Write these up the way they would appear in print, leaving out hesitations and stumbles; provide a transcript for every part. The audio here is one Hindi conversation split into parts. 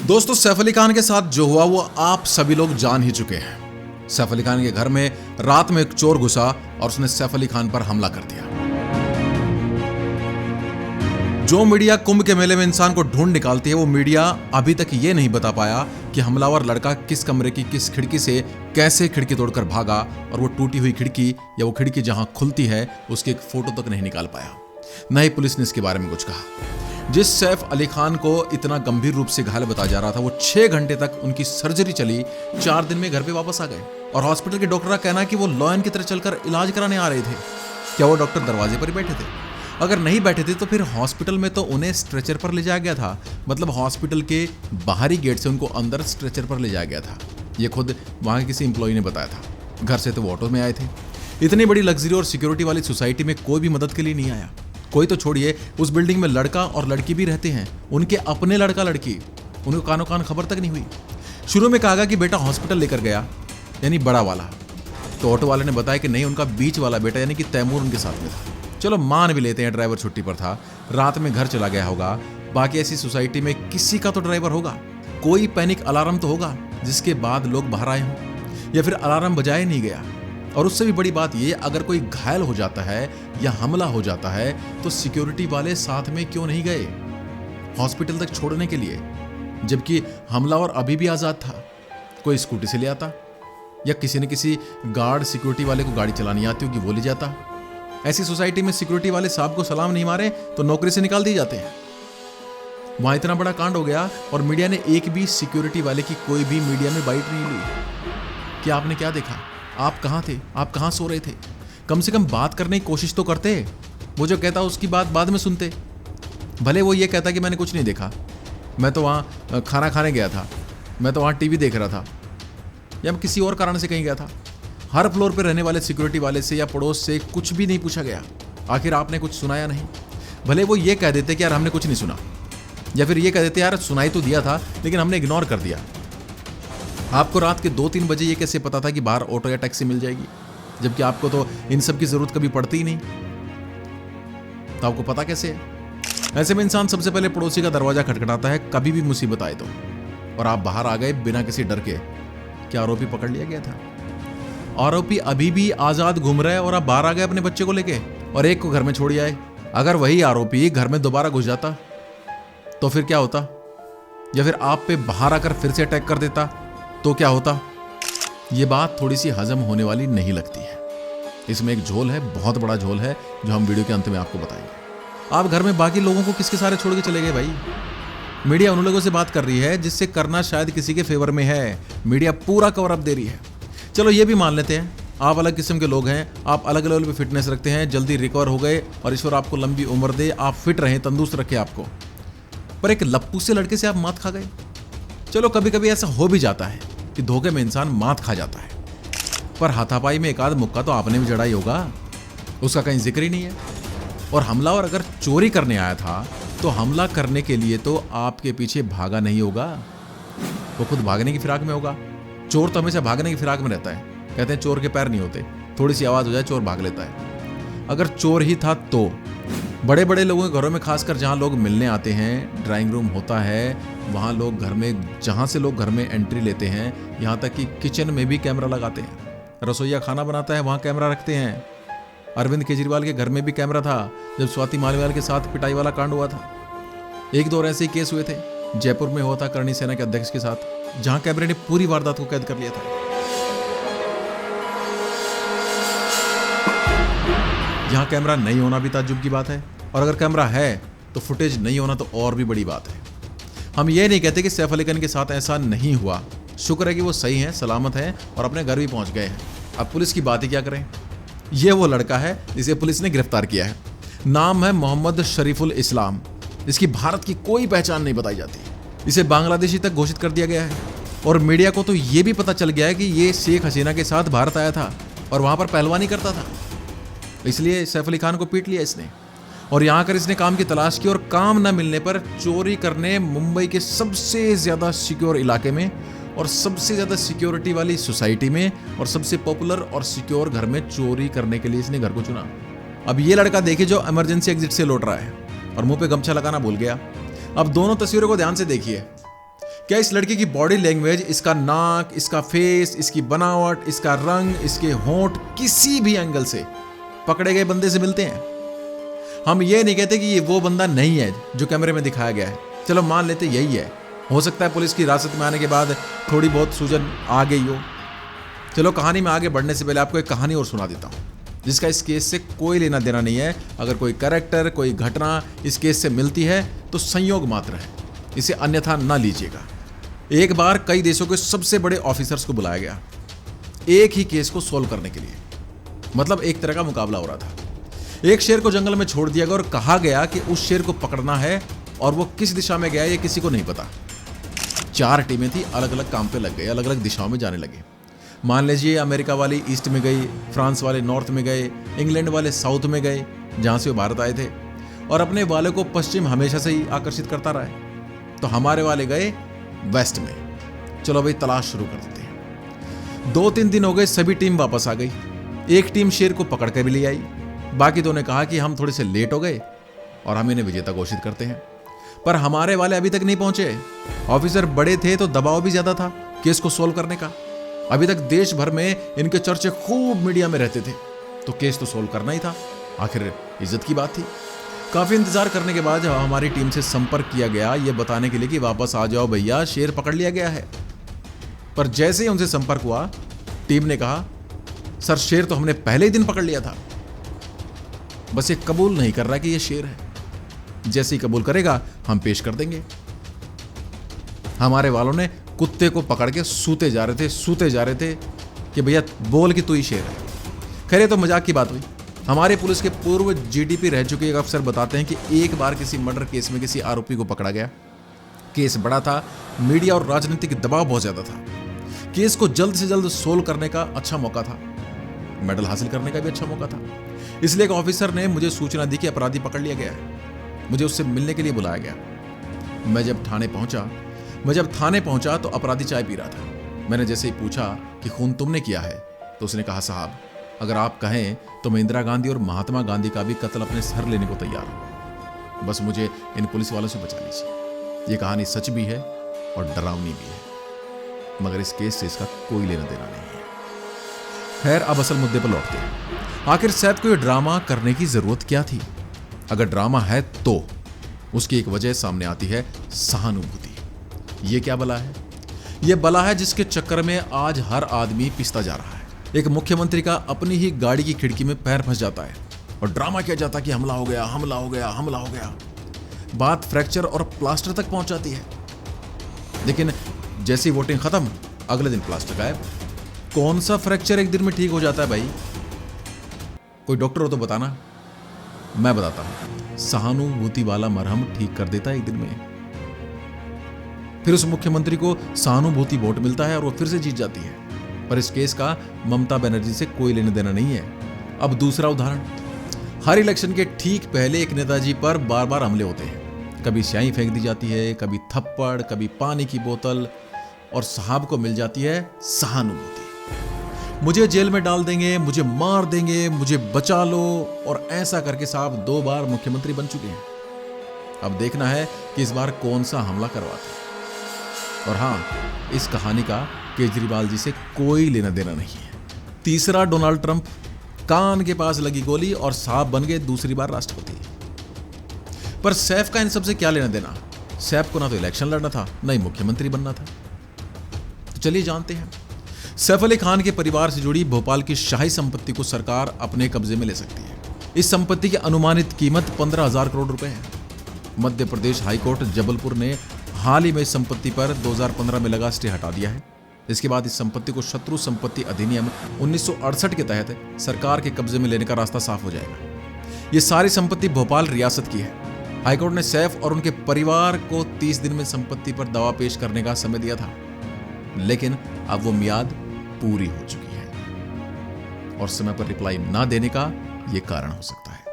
दोस्तों, सैफ अली खान के साथ जो हुआ वो आप सभी लोग जान ही चुके हैं। सैफ अली खान के घर में रात में एक चोर घुसा और उसने सैफ अली खान पर हमला कर दिया। जो मीडिया कुंभ के मेले में इंसान को ढूंढ निकालती है, वो मीडिया अभी तक ये नहीं बता पाया कि हमलावर लड़का किस कमरे की किस खिड़की से कैसे खिड़की तोड़कर भागा, और वो टूटी हुई खिड़की या वो खिड़की जहां खुलती है उसकी एक फोटो तक नहीं निकाल पाया। न ही पुलिस ने इसके बारे में कुछ कहा। जिस सैफ अली खान को इतना गंभीर रूप से घायल बताया जा रहा था, वो 6 घंटे तक उनकी सर्जरी चली, 4 दिन में घर पे वापस आ गए। और हॉस्पिटल के डॉक्टर का कहना है कि वो लॉयन की तरह चलकर इलाज कराने आ रहे थे। क्या वो डॉक्टर दरवाजे पर ही बैठे थे? अगर नहीं बैठे थे तो फिर हॉस्पिटल में तो उन्हें स्ट्रेचर पर ले जाया गया था। मतलब हॉस्पिटल के बाहरी गेट से उनको अंदर स्ट्रेचर पर ले जाया गया था। ये खुद वहां के किसी एम्प्लॉय ने बताया था। घर से तो वो ऑटो में आए थे। इतनी बड़ी लग्जरी और सिक्योरिटी वाली सोसाइटी में कोई भी मदद के लिए नहीं आया। कोई तो छोड़िए, उस बिल्डिंग में लड़का और लड़की भी रहते हैं, उनके अपने लड़का लड़की, उनको कानो कान खबर तक नहीं हुई। शुरू में कहा कि बेटा हॉस्पिटल लेकर गया, यानी बड़ा वाला। तो ऑटो वाले ने बताया कि नहीं, उनका बीच वाला बेटा यानी कि तैमूर उनके साथ में था। चलो मान भी लेते हैं ड्राइवर छुट्टी पर था, रात में घर चला गया होगा। बाकी ऐसी सोसाइटी में किसी का तो ड्राइवर होगा। कोई पैनिक अलार्म तो होगा जिसके बाद लोग बाहर आए हों, या फिर अलार्म बजाया नहीं गया। और उससे भी बड़ी बात ये, अगर कोई घायल हो जाता है या हमला हो जाता है तो सिक्योरिटी वाले साथ में क्यों नहीं गए हॉस्पिटल तक छोड़ने के लिए, जबकि हमलावर अभी भी आजाद था? कोई स्कूटी से ले आता, या किसी न किसी गार्ड सिक्योरिटी वाले को गाड़ी चलानी आती होगी, वो ले जाता। ऐसी सोसाइटी में सिक्योरिटी वाले साहब को सलाम नहीं मारे तो नौकरी से निकाल दिए जाते हैं। वहां इतना बड़ा कांड हो गया और मीडिया ने एक भी सिक्योरिटी वाले की कोई भी मीडिया में बाइट नहीं ली। क्या आपने क्या देखा? आप कहाँ थे? आप कहाँ सो रहे थे? कम से कम बात करने की कोशिश तो करते। वो जो कहता उसकी बात बाद में सुनते। भले वो ये कहता कि मैंने कुछ नहीं देखा, मैं तो वहाँ खाना खाने गया था, मैं तो वहाँ टीवी देख रहा था, या मैं किसी और कारण से कहीं गया था। हर फ्लोर पर रहने वाले सिक्योरिटी वाले से या पड़ोस से कुछ भी नहीं पूछा गया, आखिर आपने कुछ सुना या नहीं। भले वो ये कह देते कि यार हमने कुछ नहीं सुना, या फिर ये कह देते यार सुनाई तो दिया था लेकिन हमने इग्नोर कर दिया। आपको रात के 2-3 बजे ये कैसे पता था कि बाहर ऑटो या टैक्सी मिल जाएगी, जबकि आपको तो इन सब की जरूरत कभी पड़ती ही नहीं? तो आपको पता कैसे है? ऐसे में इंसान सबसे पहले पड़ोसी का दरवाजा खटखटाता है, कभी भी मुसीबत आए तो। और आप बाहर आ गए बिना किसी डर के। क्या आरोपी पकड़ लिया गया था? आरोपी अभी भी आजाद घूम रहा है और आप बाहर आ गए अपने बच्चे को लेके और एक को घर में छोड़ आए। अगर वही आरोपी घर में दोबारा घुस जाता तो फिर क्या होता? या फिर आप पे बाहर आकर फिर से अटैक कर देता तो क्या होता? ये बात थोड़ी सी हजम होने वाली नहीं लगती है। इसमें एक झोल है, बहुत बड़ा झोल है, जो हम वीडियो के अंत में आपको बताएंगे। आप घर में बाकी लोगों को किसके सारे छोड़ के चले गए भाई? मीडिया उन लोगों से बात कर रही है जिससे करना शायद किसी के फेवर में है। मीडिया पूरा कवर अप दे रही है। चलो ये भी मान लेते हैं आप अलग किस्म के लोग हैं, आप अलग लेवल पे फिटनेस रखते हैं, जल्दी रिकवर हो गए और ईश्वर आपको लंबी उम्र दे, आप फिट रहें, तंदुरुस्त रखे आपको। पर एक लप्पू से लड़के से आप मात खा गए। चलो कभी कभी ऐसा हो भी जाता है कि धोखे में इंसान मात खा जाता है, पर हाथापाई में एक आध मुक्का तो आपने भी जड़ा ही होगा, उसका कहीं जिक्र ही नहीं है। और हमलावर अगर चोरी करने आया था तो हमला करने के लिए तो आपके पीछे भागा नहीं होगा, वो खुद भागने की फिराक में होगा। चोर तो हमेशा भागने की फिराक में रहता है। कहते हैं चोर के पैर नहीं होते, थोड़ी सी आवाज हो जाए चोर भाग लेता है। अगर चोर ही था तो बड़े बड़े लोगों के घरों में, खासकर जहां लोग मिलने आते हैं, ड्राइंग रूम होता है, वहां लोग घर में, जहां से लोग घर में एंट्री लेते हैं, यहां तक कि किचन में भी कैमरा लगाते हैं। रसोईया खाना बनाता है, वहां कैमरा रखते हैं। अरविंद केजरीवाल के घर में भी कैमरा था जब स्वाति मालिवाल के साथ पिटाई वाला कांड हुआ था। एक दो ऐसे ही केस हुए थे, जयपुर में हुआ था करणी सेना के अध्यक्ष के साथ, जहां कैमरे ने पूरी वारदात को कैद कर लिया था। यहां कैमरा नहीं होना भी ताज्जुब की बात है, और अगर कैमरा है तो फुटेज नहीं होना तो और भी बड़ी बात है। हम ये नहीं कहते कि सैफ अली खान के साथ ऐसा नहीं हुआ, शुक्र है कि वो सही हैं, सलामत हैं और अपने घर भी पहुंच गए हैं। अब पुलिस की बात ही क्या करें। ये वो लड़का है जिसे पुलिस ने गिरफ्तार किया है। नाम है मोहम्मद शरीफुल इस्लाम। इसकी भारत की कोई पहचान नहीं बताई जाती। इसे बांग्लादेशी तक घोषित कर दिया गया है और मीडिया को तो ये भी पता चल गया है कि ये शेख हसीना के साथ भारत आया था और वहां पर पहलवानी करता था। इसलिए सैफ अली खान को पीट लिया इसने, और यहाँ आकर इसने काम की तलाश की और काम न मिलने पर चोरी करने मुंबई के सबसे ज्यादा सिक्योर इलाके में और सबसे ज्यादा सिक्योरिटी वाली सोसाइटी में और सबसे पॉपुलर और सिक्योर घर में चोरी करने के लिए इसने घर को चुना। अब ये लड़का देखिए जो इमरजेंसी एग्जिट से लौट रहा है और मुंह पे गमछा लगाना भूल गया। अब दोनों तस्वीरों को ध्यान से देखिए। क्या इस लड़के की बॉडी लैंग्वेज, इसका नाक, इसका फेस, इसकी बनावट, इसका रंग, इसके होंठ किसी भी एंगल से पकड़े गए बंदे से मिलते हैं? हम ये नहीं कहते कि ये वो बंदा नहीं है जो कैमरे में दिखाया गया है, चलो मान लेते यही है। हो सकता है पुलिस की हिरासत में आने के बाद थोड़ी बहुत सूजन आ गई हो। चलो कहानी में आगे बढ़ने से पहले आपको एक कहानी और सुना देता हूँ जिसका इस केस से कोई लेना देना नहीं है। अगर कोई कैरेक्टर, कोई घटना इस केस से मिलती है तो संयोग मात्र है, इसे अन्यथा ना लीजिएगा। एक बार कई देशों के सबसे बड़े ऑफिसर्स को बुलाया गया एक ही केस को सोल्व करने के लिए। मतलब एक तरह का मुकाबला हो रहा था। एक शेर को जंगल में छोड़ दिया गया और कहा गया कि उस शेर को पकड़ना है, और वो किस दिशा में गया ये किसी को नहीं पता। 4 टीमें थी, अलग अलग काम पे लग गए, अलग अलग दिशाओं में जाने लगे। मान लीजिए अमेरिका वाली ईस्ट में गई, फ्रांस वाले नॉर्थ में गए, इंग्लैंड वाले साउथ में गए जहां से वो भारत आए थे, और अपने वाले को पश्चिम हमेशा से ही आकर्षित करता रहा है। तो हमारे वाले गए वेस्ट में। चलो भाई तलाश शुरू कर देते हैं। 2-3 दिन हो गए, सभी टीम वापस आ गई। एक टीम शेर को पकड़ कर भी ले आई, बाकी दो ने कहा कि हम थोड़े से लेट हो गए और हम इन्हें विजेता घोषित करते हैं। पर हमारे वाले अभी तक नहीं पहुंचे। ऑफिसर बड़े थे तो दबाव भी ज्यादा था केस को सोल्व करने का। अभी तक देश भर में इनके चर्चे खूब मीडिया में रहते थे, तो केस तो सोल्व करना ही था, आखिर इज्जत की बात थी। काफी इंतजार करने के बाद हमारी टीम से संपर्क किया गया ये बताने के लिए कि वापस आ जाओ भैया, शेर पकड़ लिया गया है। पर जैसे ही उनसे संपर्क हुआ, टीम ने कहा सर शेर तो हमने पहले ही दिन पकड़ लिया था, बस ये कबूल नहीं कर रहा कि ये शेर है। जैसे ही कबूल करेगा हम पेश कर देंगे। हमारे वालों ने कुत्ते को पकड़ के सूते जा रहे थे कि भैया बोल कि तू ही शेर है। खैर ये तो मजाक की बात हुई। हमारे पुलिस के पूर्व जीडीपी रह चुके एक अफसर बताते हैं कि एक बार किसी मर्डर केस में किसी आरोपी को पकड़ा गया। केस बड़ा था, मीडिया और राजनीतिक दबाव बहुत ज्यादा था। केस को जल्द से जल्द सोल्व करने का अच्छा मौका था, मेडल हासिल करने का भी अच्छा मौका था। इसलिए एक ऑफिसर ने मुझे सूचना दी कि अपराधी पकड़ लिया गया है। मुझे उससे मिलने के लिए बुलाया गया। मैं जब थाने पहुंचा तो अपराधी चाय पी रहा था। मैंने जैसे ही पूछा कि खून तुमने किया है, तो उसने कहा साहब अगर आप कहें तो मैं इंदिरा गांधी और महात्मा गांधी का भी कत्ल अपने सर लेने को तैयार हूं, बस मुझे इन पुलिस वालों से बचा लीजिए। ये कहानी सच भी है और डरावनी भी है, मगर इस केस से इसका कोई लेना देना नहीं है। खैर अब असल मुद्दे पर लौटते हैं। आखिर सैफ को यह ड्रामा करने की जरूरत क्या थी? अगर ड्रामा है तो उसकी एक वजह सामने आती है, सहानुभूति। ये क्या बला है? ये बला है जिसके चक्कर में आज हर आदमी पिसता जा रहा है। एक मुख्यमंत्री का अपनी ही गाड़ी की खिड़की में पैर फंस जाता है और ड्रामा किया जाता है कि हमला हो गया। बात फ्रैक्चर और प्लास्टर तक पहुंच जाती है, लेकिन जैसी वोटिंग खत्म अगले दिन प्लास्टर गायब। कौन सा फ्रैक्चर एक दिन में ठीक हो जाता है भाई? कोई डॉक्टर हो तो बताना। मैं बताता हूं, सहानुभूति वाला मरहम ठीक कर देता है एक दिन में। फिर उस मुख्यमंत्री को सहानुभूति वोट मिलता है और वो फिर से जीत जाती है। पर इस केस का ममता बनर्जी से कोई लेना देना नहीं है। अब दूसरा उदाहरण, हर इलेक्शन के ठीक पहले एक नेताजी पर बार बार हमले होते हैं। कभी स्याही फेंक दी जाती है, कभी थप्पड़, कभी पानी की बोतल, और साहब को मिल जाती है सहानुभूति। मुझे जेल में डाल देंगे, मुझे मार देंगे, मुझे बचा लो, और ऐसा करके साहब 2 बार मुख्यमंत्री बन चुके हैं। अब देखना है कि इस बार कौन सा हमला करवाते हैं। और हां, इस कहानी का केजरीवाल जी से कोई लेना देना नहीं है। तीसरा डोनाल्ड ट्रंप, कान के पास लगी गोली और साहब बन गए दूसरी बार राष्ट्रपति। पर सैफ का इन सबसे क्या लेना देना? सैफ को ना तो इलेक्शन लड़ना था, ना ही मुख्यमंत्री बनना था। तो चलिए जानते हैं। सैफ अली खान के परिवार से जुड़ी भोपाल की शाही संपत्ति को सरकार अपने कब्जे में ले सकती है। इस संपत्ति की अनुमानित कीमत 15,000 करोड़ रुपए है। मध्य प्रदेश हाईकोर्ट जबलपुर ने हाल ही में इस संपत्ति पर 2015 में लगा स्टे हटा दिया है। इसके बाद इस संपत्ति को शत्रु संपत्ति अधिनियम 1968 के तहत सरकार के कब्जे में लेने का रास्ता साफ हो जाएगा। ये सारी संपत्ति भोपाल रियासत की है। हाईकोर्ट ने सैफ और उनके परिवार को 30 दिन में संपत्ति पर दावा पेश करने का समय दिया था, लेकिन अब वो मियाद पूरी हो चुकी है और समय पर रिप्लाई ना देने का ये कारण हो सकता है।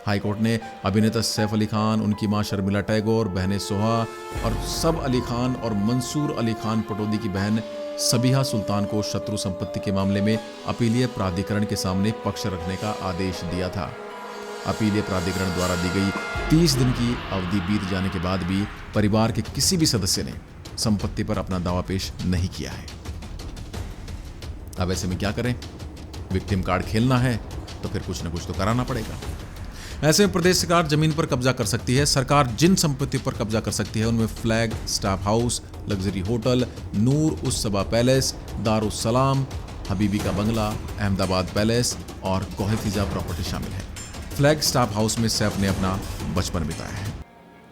हाईकोर्ट ने अभिनेता सैफ अली खान, उनकी मां शर्मिला टैगोर, बहनें सोहा और सब अली खान और मंसूर अली खान पटौदी की बहन सबीहा सुल्तान को शत्रु संपत्ति के मामले में अपीलीय प्राधिकरण के सामने पक्ष रखने का आदेश दिया था। अपीलीय प्राधिकरण द्वारा दी गई 30 दिन की अवधि बीत जाने के बाद भी परिवार के किसी भी सदस्य ने संपत्ति पर अपना दावा पेश नहीं किया है। अब ऐसे में क्या करें? विक्टिम कार्ड खेलना है तो फिर कुछ न कुछ तो कराना पड़ेगा। ऐसे में प्रदेश सरकार जमीन पर कब्जा कर सकती है। सरकार जिन संपत्ति पर कब्जा कर सकती है उनमें flag staff house, luxury hotel, Noor us Saba palace, दारुस सलाम, हबीबी का बंगला, अहमदाबाद पैलेस और कोहफिजा प्रॉपर्टी शामिल है। फ्लैग स्टाफ हाउस में सैफ ने अपना बचपन बिताया है,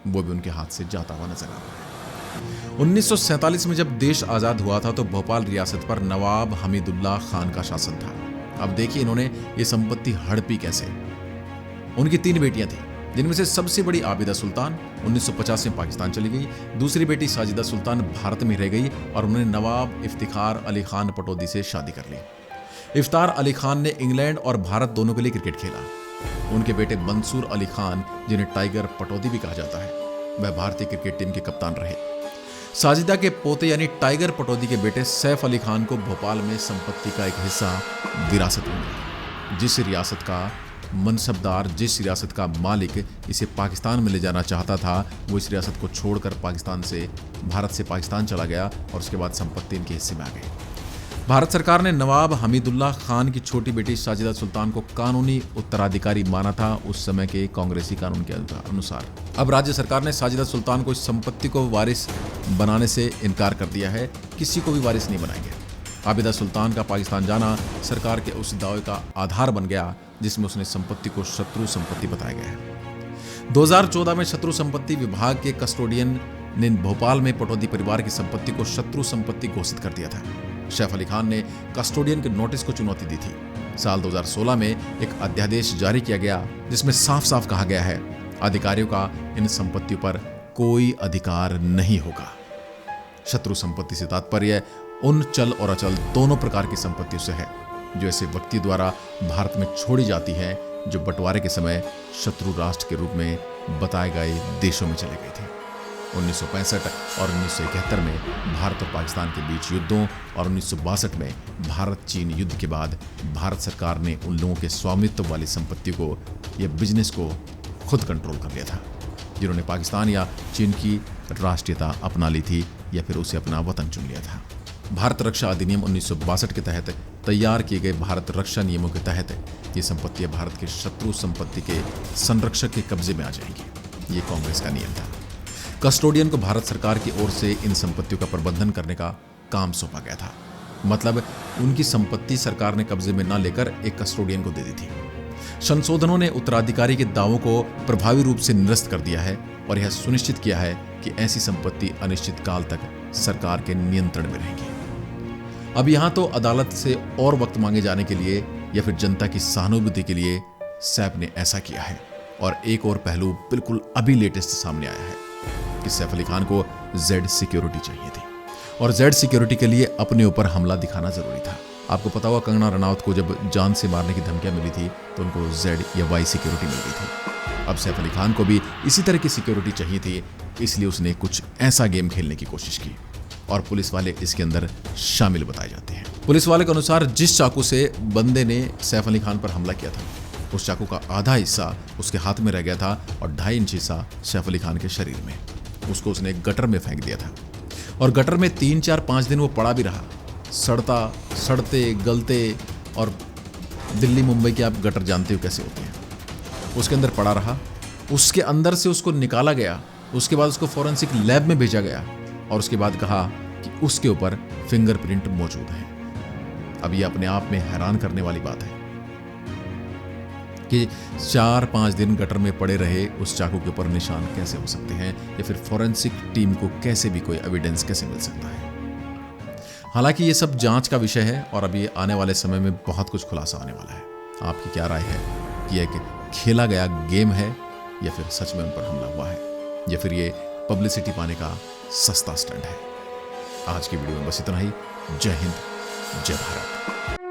वो भी उनके हाथ से जाता हुआ नजर आ रहा है। 1947 में जब देश आजाद हुआ था तो भोपाल रियासत पर नवाब हमीदुल्लाह खान का शासन था। अब देखिए इन्होंने ये संपत्ति हड़पी कैसे। उनकी 3 बेटियां थी, जिनमें से सबसे बड़ी आबिदा सुल्तान 1950 में पाकिस्तान चली गई। दूसरी बेटी साजिदा सुल्तान भारत में रह गई और उन्होंने नवाब इफ्तिखार अली खान पटौदी से शादी कर ली। इफ्तार अली खान ने इंग्लैंड और भारत दोनों के लिए क्रिकेट खेला। उनके बेटे मंसूर अली खान, जिन्हें टाइगर पटौदी भी कहा जाता है, वह भारतीय क्रिकेट टीम के कप्तान रहे। साजिदा के पोते यानी टाइगर पटौदी के बेटे सैफ अली खान को भोपाल में संपत्ति का एक हिस्सा विरासत में मिला। जिस रियासत का मनसबदार, जिस रियासत का मालिक इसे पाकिस्तान में ले जाना चाहता था, वो इस रियासत को छोड़कर भारत से पाकिस्तान चला गया और उसके बाद संपत्ति इनके हिस्से में आ गई। भारत सरकार ने नवाब हमीदुल्लाह खान की छोटी बेटी साजिदा सुल्तान को कानूनी उत्तराधिकारी माना था उस समय के कांग्रेसी कानून के अनुसार। अब राज्य सरकार ने साजिदा सुल्तान को इस संपत्ति को वारिस बनाने से इनकार कर दिया है। किसी को भी वारिस नहीं बनाएंगे। आबिदा सुल्तान का पाकिस्तान जाना सरकार के उस दावे का आधार बन गया जिसमें उसने संपत्ति को शत्रु संपत्ति बताया गया है। 2014 में शत्रु संपत्ति विभाग के कस्टोडियन ने भोपाल में पटौदी परिवार की संपत्ति को शत्रु संपत्ति घोषित कर दिया था। सैफ अली खान ने कस्टोडियन के नोटिस को चुनौती दी थी। साल 2016 में एक अध्यादेश जारी किया गया जिसमें साफ साफ कहा गया है अधिकारियों का इन संपत्तियों पर कोई अधिकार नहीं होगा। शत्रु संपत्ति से तात्पर्य उन चल और अचल दोनों प्रकार की संपत्तियों से है जो ऐसे व्यक्ति द्वारा भारत में छोड़ी जाती है जो बंटवारे के समय शत्रु राष्ट्र के रूप में बताए गए देशों में चले गए थे। 1965 और 1971 में भारत और पाकिस्तान के बीच युद्धों और 1962 में भारत चीन युद्ध के बाद भारत सरकार ने उन लोगों के स्वामित्व वाली संपत्ति को या बिजनेस को खुद कंट्रोल कर लिया था जिन्होंने पाकिस्तान या चीन की राष्ट्रीयता अपना ली थी या फिर उसे अपना वतन चुन लिया था। भारत रक्षा अधिनियम 1962 के तहत तैयार किए गए भारत रक्षा नियमों के तहत ये संपत्तियां भारत के शत्रु संपत्ति के संरक्षक के कब्जे में आ जाएंगी। ये कांग्रेस का नियम था। कस्टोडियन को भारत सरकार की ओर से इन संपत्तियों का प्रबंधन करने का काम सौंपा गया था। मतलब उनकी संपत्ति सरकार ने कब्जे में न लेकर एक कस्टोडियन को दे दी थी। संशोधनों ने उत्तराधिकारी के दावों को प्रभावी रूप से निरस्त कर दिया है और यह सुनिश्चित किया है कि ऐसी संपत्ति अनिश्चित काल तक सरकार के नियंत्रण में रहेगी। अब यहां तो अदालत से और वक्त मांगे जाने के लिए या फिर जनता की सहानुभूति के लिए सैफ ने ऐसा किया है। और एक और पहलू बिल्कुल अभी लेटेस्ट सामने आया है कि सैफ अली खान को जेड सिक्योरिटी चाहिए थी और जेड सिक्योरिटी के लिए अपने ऊपर हमला दिखाना जरूरी था। आपको पता हुआ कंगना रनौत को जब जान से मारने की धमकियां मिली थी तो उनको जेड या वाई सिक्योरिटी मिल गई थी। अब सैफ अली खान को भी इसी तरह की सिक्योरिटी चाहिए थी, इसलिए उसने कुछ ऐसा गेम खेलने की कोशिश की और पुलिस वाले इसके अंदर शामिल बताए जाते हैं। पुलिस वाले के अनुसार जिस चाकू से बंदे ने सैफ अली खान पर हमला किया था उस चाकू का आधा हिस्सा उसके हाथ में रह गया था और 2.5 इंच हिस्सा सैफ अली खान के शरीर में। उसको उसने गटर में फेंक दिया था और गटर में 3, 4, 5 दिन वो पड़ा भी रहा, सड़ते गलते। और दिल्ली मुंबई के आप गटर जानते हो कैसे होते हैं। उसके अंदर पड़ा रहा, उसके अंदर से उसको निकाला गया, उसके बाद उसको फॉरेंसिक लैब में भेजा गया और उसके बाद कहा कि उसके ऊपर फिंगरप्रिंट मौजूद है। अब ये अपने आप में हैरान करने वाली बात है कि 4-5 दिन गटर में पड़े रहे उस चाकू के ऊपर निशान कैसे हो सकते हैं या फिर फॉरेंसिक टीम को कैसे भी कोई एविडेंस कैसे मिल सकता है। हालांकि ये सब जांच का विषय है और अभी आने वाले समय में बहुत कुछ खुलासा आने वाला है। आपकी क्या राय है कि यह खेला गया गेम है या फिर सच में उन पर हमला हुआ है या फिर ये पब्लिसिटी पाने का सस्ता स्टंट है? आज की वीडियो में बस इतना ही। जय हिंद, जय भारत।